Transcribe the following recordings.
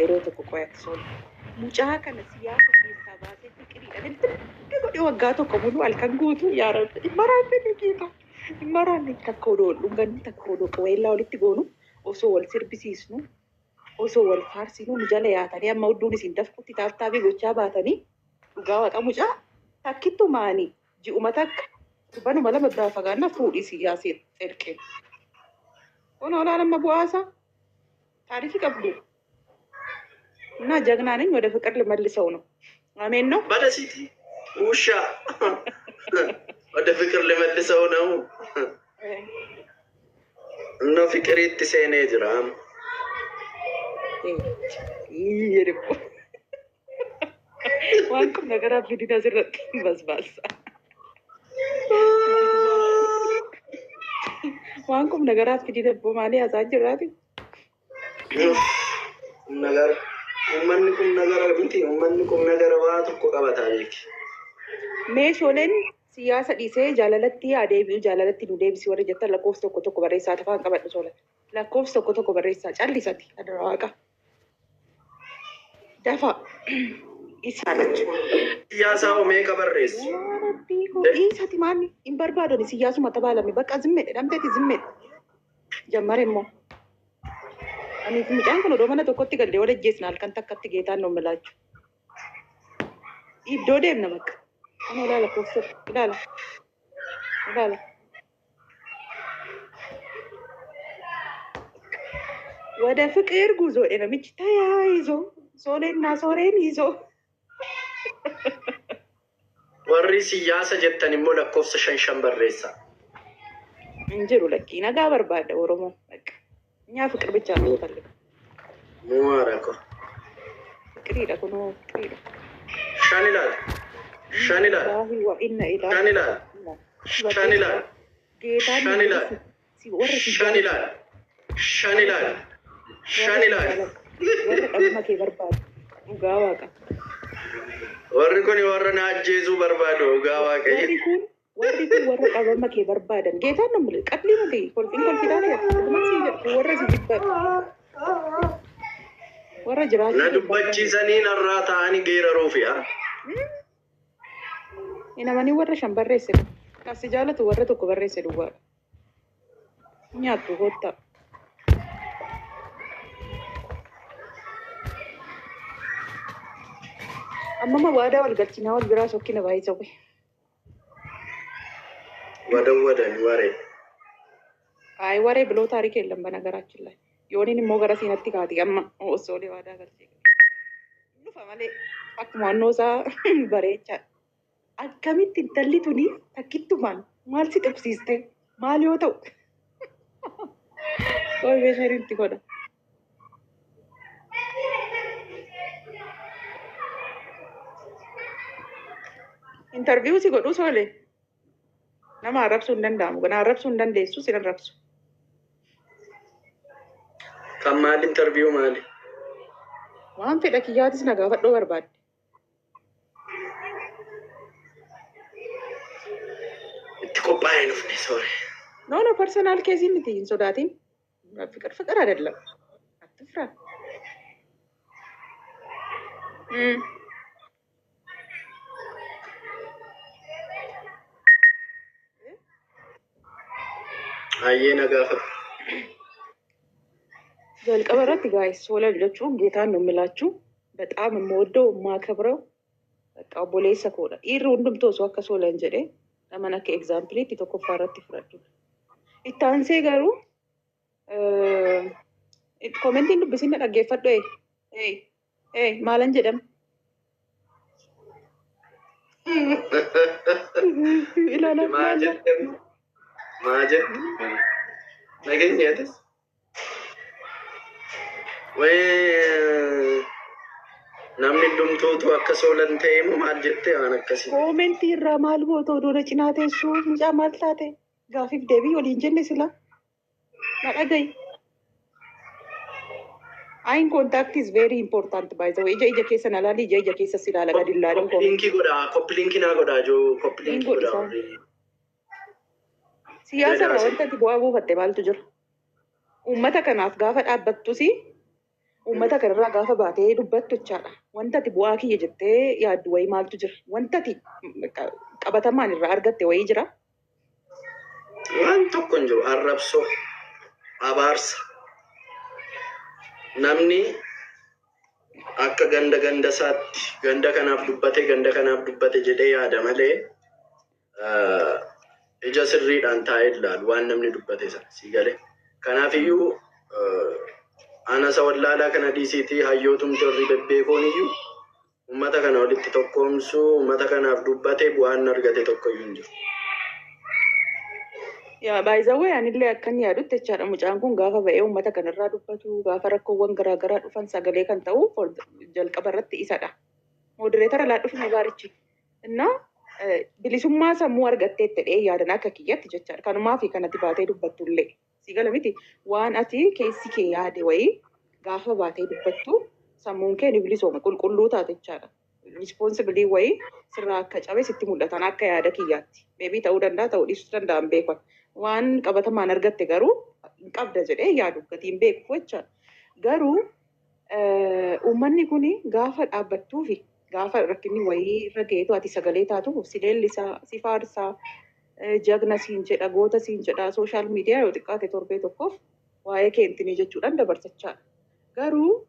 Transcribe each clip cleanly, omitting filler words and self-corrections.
yeroo tokko qo'atu mucaa kana siyaasa keessaa baasee fiqiriidha. Dinti godhe waggaa tokko bulu halkan guutuu yaa rabbi maraanni ni kiita. Maraanni takka odoo dhunganni takka odoo qawweellaa walitti goonu osoo wal sirbisiisnu osoo wal faarsinu nu jala yaatanii amma udduun isin dafqutti taaftaabii gochaa baatanii dhugaa waaqa mucaa takkittu maanii ji'uma takka banuma lama biraa fagaannaa fuudhii siyaasee erqeen. Kun olaa nama bu'aasa taarikii qabdu. እና ጀግና ነኝ ወደ ፍቅር ልመልሰው ነው። አሜን ነው ባለሲቲ ውሻ ወደ ፍቅር ልመልሰው ነው። እና ፍቅር ይትሰኔ ጅራም ይርቁ ዋንኩም ነገር አፍዲዳ ዝረጥ በስባሳ ዋንኩም ነገር አፍዲዳ በማለ ያዛጅራቲ ነገር ummannikum nagara binti ummannikum nagara waa tokko qabataa jechuudha. Meeshooleen siyaasa dhiisee jaalalatti adeebi'u jaalalatti nu deebisi warra jettan lakkoofsa tokko tokko barreessaa tafaan qabadhu sola. Lakkoofsa tokko tokko barreessaa callisati adda waaqa. Dafa isaanitti. Siyaasaa meeqa barreessu? Dhiisati maanni hin barbaadoni siyaasuma tabaalame bakka zimmedhe dhamteeti zimmedhe. Jammare immoo. Ani mucaan kun odoo mana tokkotti galee wal ajjeesna halkan takkatti geetaan nu milaachu. Iddoo deemna bakka. Ana ilaala koofsa ilaala. Ilaala. ወደ ፍቅር ጉዞ ነምች ተያይዞ ሶሌና ሶሬን ይዞ ወሪ ሲያሰ ጀተን ሞ ለኮፍሰ ሸንሸን በሬሳ እንጅሩ ለቂ ነጋ በርባደ ኦሮሞ በቃ እኛ ፍቅር ብቻ ነው የምፈልገው። ሙአራኮ ፍቅር ይደኩ ነው ፍቅር ይደኩ ሻኒላል ሻኒላል ወኢነ ኢላ ሻኒላል ሻኒላል ጌታ ሻኒላል ሻኒላል ሻኒላል ሻኒላል ወረቀመኬ በርባደ ኡጋዋቃ warri kun warra na ajjeesu barbaadu gaa waaqayyo warri kun warra qabamake barbaadan geetaan nu mule qablii mute kolfiidhaan warra si jibban warra jiraachuu na dubbachiisanii narraa ta'anii geeraruufi'a inamanii warra shan barreesse kasi jaalatu warra tokko barreesse duwwaadha nyaattu hotta amma waada wal galchina wal biraa sokkina baay'ee sobe ወደወደን ወሬ አይ ወሬ ብሎ ታሪክ የለም በነገራችን ላይ ዮኒን ሞ ገራ ሲነቲ ካቲ አማ ኦሶሌ ዋዳ ገልቼ ኑፋ ማለ አክማኖሳ በሬቻ አከሚት እንተሊቱኒ ተኪቱማን ማል ሲጥብሲስቴ ማል ይወጣው ወይ በሸሪንቲ ኮዳ ኢንተርቪው ሲጎዱ ሶሌ nama arrabsu hin danda'amu kana arrabsu hin dandeessu sin arrabsu kan maal interview maali waan fedha kiyyaatis na gaafadhoo barbaadde itti qophaa'ee dhufne soore no personal case miti hin sodaatin ፍቅር አይደለም አትፍራ አየ ነጋፈር ገልቀበረት ጋይስ ሶለ ልጆቹን ጌታን ነው የምላችሁ በጣም የምወደው የማከብረው በቃ ቦሌሰ ኮዳ ኢሩ ሁንዱም ተወሱ አከሶለ እንጀዴ ለማናከ ኤግዛምፕል ተኮፋረት ይፍረዱ ኢታንሴ ጋሩ ኮሜንቲንግ ብሲነ ደገፈዶ ማለን ጀደም ኢላላ ማጀት ነገኘትስ ወይ namni dhumtuutu akka soolan ta'e moo maal jettee waan akkasii koomenti irraa maal goota odoo cinaa teessuu mucaa maal taate gaafiif deebii waliin jenne sila na dhagayi ayin contact is very important by the way ija keessa na laali ija keessa sila laga dillaadhan koppilinkii naa godhaa joo koppilinkii godhaa siyaasa irraa wanta ati bu'aa buufatte maaltu jira uummata kanaaf gaafa dhaabbattusi uummata kanarraa gaafa baatee dubbattu jechaadha. Wanta ati bu'aa kiyya jettee yaaddu wayii maaltu jira? Wanta ati qabatamaan irraa argatte wayii jira? Waan tokko hin jiru. Arrabsoo, abaarsa. Namni akka ganda isaatti ganda kanaaf dubbate jedhee yaada malee ija sirriidhaan taa'ee ilaalu waan namni dubbate sana si galee. Kanaafiyyuu anasa wallaalaa kana dhiisiitii hayyootumti warri bebbeekoon iyyuu uummata kana walitti tokkoomsuu uummata kanaaf dubbate bu'aan argate tokkoyyuu hin jiru. Yaa baay'izawwee anillee akkan yaadutti jechaadha. Mucaan kun gaafa ba'ee uummata kanarraa dubbatu gaafa rakkoowwan garaagaraa dhufan sagalee kan ta'u jalqaba irratti isadha. Modereetara laa dhufne gaarichi. Innaa bilisummaa sammuu argattee ta'ee yaadan akka kiyyatti jechaadha. Kanumaa fi kanatti baatee dubbattullee. Si gala miti waan ati keessi kee yaade wayii gaafa baatee dubbattu sammuun kee ni bilisooma qulqulluu taate jechaadha. Rispoonsibilii wayii sirraa akka cabe sitti mul'atan akka yaada kiyyaatti. Beebii ta'uu danda'a ta'uu dhiisuu danda'an beekan. Waan qabatamaan argatte garuu hin qabda jedhee yaadu gatiin beeku jechaadha. Garuu uummanni kun gaafa dhaabbattuu fi gaafa rakkinni wayii irra ga'eetu ati sagalee taatu si leellisaa si faarsaa. Jagna siin jedha goota siin jedha sooshaal miidiyaa yoo xiqqaate torbee tokkoof waa'ee keentinii jechuudhaan dabarsachaadha. Garuu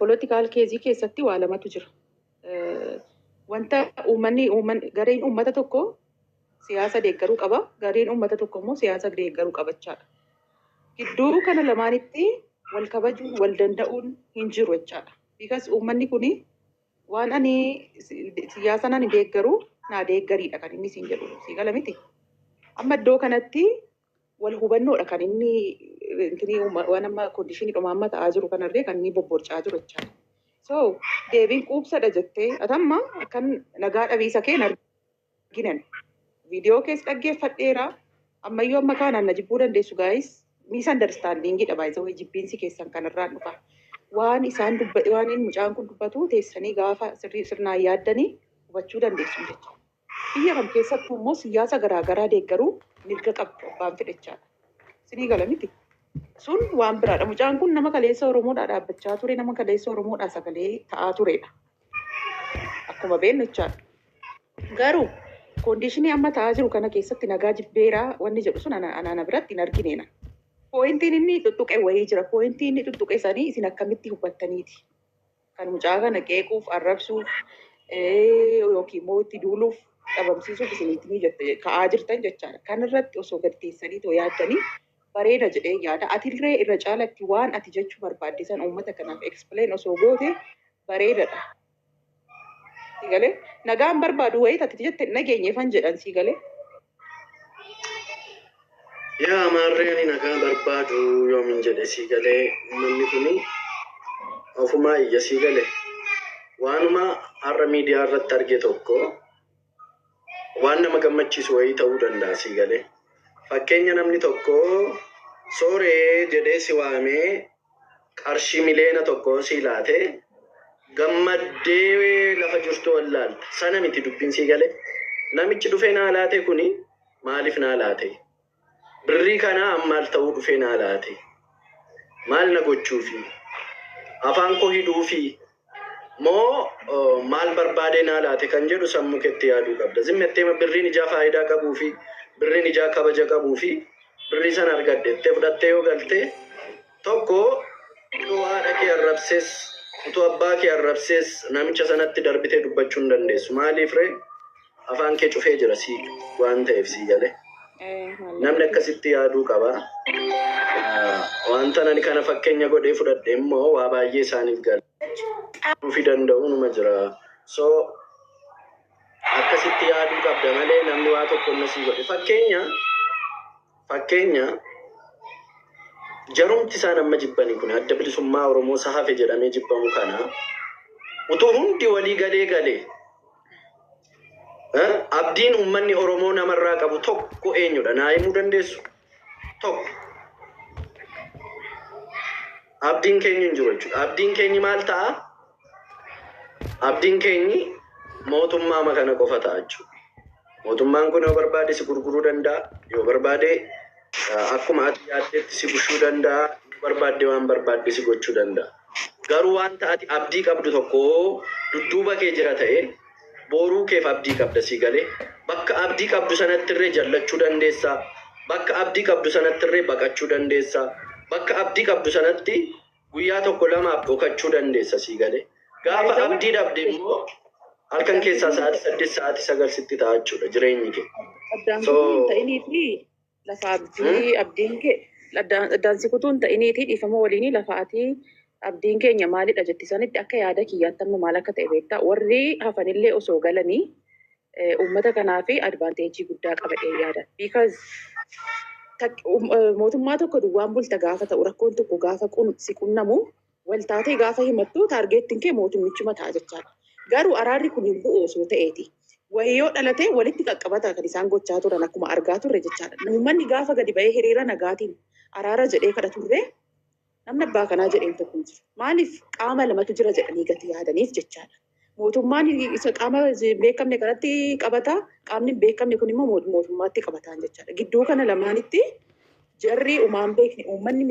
poolitikaal keezii keessatti waa lamatu jira. Wanta gareen uummata tokko siyaasa deeggaruu qaba. Gareen uummata tokko immoo siyaasa deeggaruu qabachaadha. Gidduu kana lamaanitti wal kabajuun wal danda'uun hin jiru jechaadha. Bikas uummanni kun waan ani siyaasa nani deeggaruu naa deeggariidha kan inni siin jedhu si gala miti. Amma iddoo kanatti wal hubannoodha kan inni waan amma koondishinii dhumaa ta'aa jiru kanarree kan inni bobborcaa jiru jechaadha. So deebiin quubsadha jettee atamma kan nagaa dhabiisa keen arginan. Viidiyoo keessa dhaggeeffadheera. Ammayyuu amma kaanaan na jibbuu dandeessu gaayis misunderstandingidha baay'ee jibbiinsi keessan kanarraan dhufa. Waan isaan waan mucaan kun dubbatu teessanii gaafa sirnaan yaaddanii hubachuu dandeessu jechuudha. Biyya kam keessattuu immoo siyaasa garaagaraa deeggaruu mirga qabdu abbaan fedhachaadha. Sinii gala miti. Sun waan biraadha. Mucaan kun nama kaleessa Oromoodhaa dhaabbachaa ture, nama kaleessa Oromoodhaa sagalee ta'aa turedha. Akkuma beeknu jechaadha. Garuu koondishinii amma ta'aa jiru kana keessatti nagaa jibbeeraa wanni jedhu sun anaana biratti hin argineena. Poointiin inni tuttuqe wayii jira. Poointiin inni tuttuqe sanii isin akkamitti hubattaniiti? Kan mucaa kana qeequuf, arrabsuuf, yookiin immoo itti duuluuf, dhabamsiisuuf isinitti ka'aa jirtan jechaadha. Kanarratti osoo gadi teessanii too yaaddanii bareeda jedhee yaada. Atillee irra caalatti waan ati jechuu barbaaddisan uummata kanaaf explain osoo goote bareedadha. Si galee nagaan barbaadu wayii ati jette nageenyeefan jedhan si galee. Yaa maarreen nagaa barbaadu yoomin jedhe si galee uummanni kuni ofumaa iyya si galee. Waanuma har'a miidiyaa irratti arge tokko waan nama gammachiisu wayii ta'uu danda'a si galee. Fakkeenya namni tokko sooree jedhee si waamee qarshii miliyoona tokko si laatee gammaddee lafa jirtu wallaalta. Sana miti dubbiin si galee. Namichi dhufee naa laate kuni maaliif naa laate? Birrii kana ammaal ta'uu dhufee naa laate? Maal na gochuufi? Afaan koo hidhuufi? Moo maal barbaadee naa laate kan jedhu sammuu keetti yaaduu qabda. Zimmettee birriin ijaa faayidaa qabuu fi birriin ijaa kabaja qabuu fi birrii sana argadhettee fudhattee yoo galte tokko utuu haadha kee arrabsees utuu abbaa kee arrabsees namicha sanatti darbitee dubbachuu hin dandeessu. Maaliif ree afaan kee cufee jira si waan ta'eef si galee. Namni akkasitti yaaduu qaba. Wanta nani kana fakkeenya godhee fudhadhe immoo waa baay'ee isaaniif gala. Dhufi danda'u numa jira. So akkasitti yaaduu qabda malee namni waa tokko nasii godhe. Fakkeenya jarumti isaan amma jibbanii kun adda bilisummaa Oromoo sahafe jedhamee jibbamu kana utuu hundi walii galee abdiin uummanni Oromoo namarraa qabu tokko eenyudha? Naa himuu dandeessu? Tokko. Abdiin keenya hin jiru jechuudha. Abdiin keenyi maal ta'a? Abdiin keenyi mootummaa kana qofa ta'a jechuudha. Mootummaan kun yoo barbaade si gurguruu danda'a. Yoo barbaade akkuma ati yaaddeetti si bushuu danda'a. Yoo barbaadde waan barbaadde si gochuu danda'a. Garuu waan taati abdii qabdu tokko dudduuba kee jira ta'e boruu keef abdii qabda si galee bakka abdii qabdu sanatti irree jallachuu dandeessaa. Bakka abdii qabdu sanatti irree baqachuu dandeessaa. Bakka abdii qabdu sanatti guyyaa tokko lamaaf dhokachuu dandeessa si galee. Gaafa abdii dhabde immoo halkan keessaa sa'aatii 8 sa'aatii 9 sitti ta'a jechuudha jireenyi kee. Addaan ta'inii fi lafa abdiin kee addaan si kutuun ta'inii fi dhiifama waliinii lafa ati abdiin keenya maalidha jetti sanitti akka yaada kiyyaatti amma maal akka ta'e beektaa warri hafanillee osoo galanii uummata kanaa fi advaanteejii guddaa qabadhee yaada. Because mootummaa tokko duwwaan bulta gaafa ta'u rakkoon tokko gaafa si qunnamu waltaatee gaafa himattu taargeettiin kee mootummichuma ta'a jechaadha. Garuu araarri kun hin bu'u osoo ta'eeti. Wayyoo dhalatee walitti qaqqabata kan isaan gochaa turan akkuma argaa turre jechaadha. Uummanni gaafa gadi ba'ee hiriira nagaatiin araara jedhee kadhaturre namni abbaa kanaa jedheen tokko hin jiru. Maaliif qaama lamatu jira jedhanii gati yaadaniif jechaadha. Mootummaan isa qaama beekamne kanatti qabata. Qaamni beekamne kun immoo mootummaatti qabataan jechaadha. Gidduu kana lamaanitti jarri uumaan beekne uummanni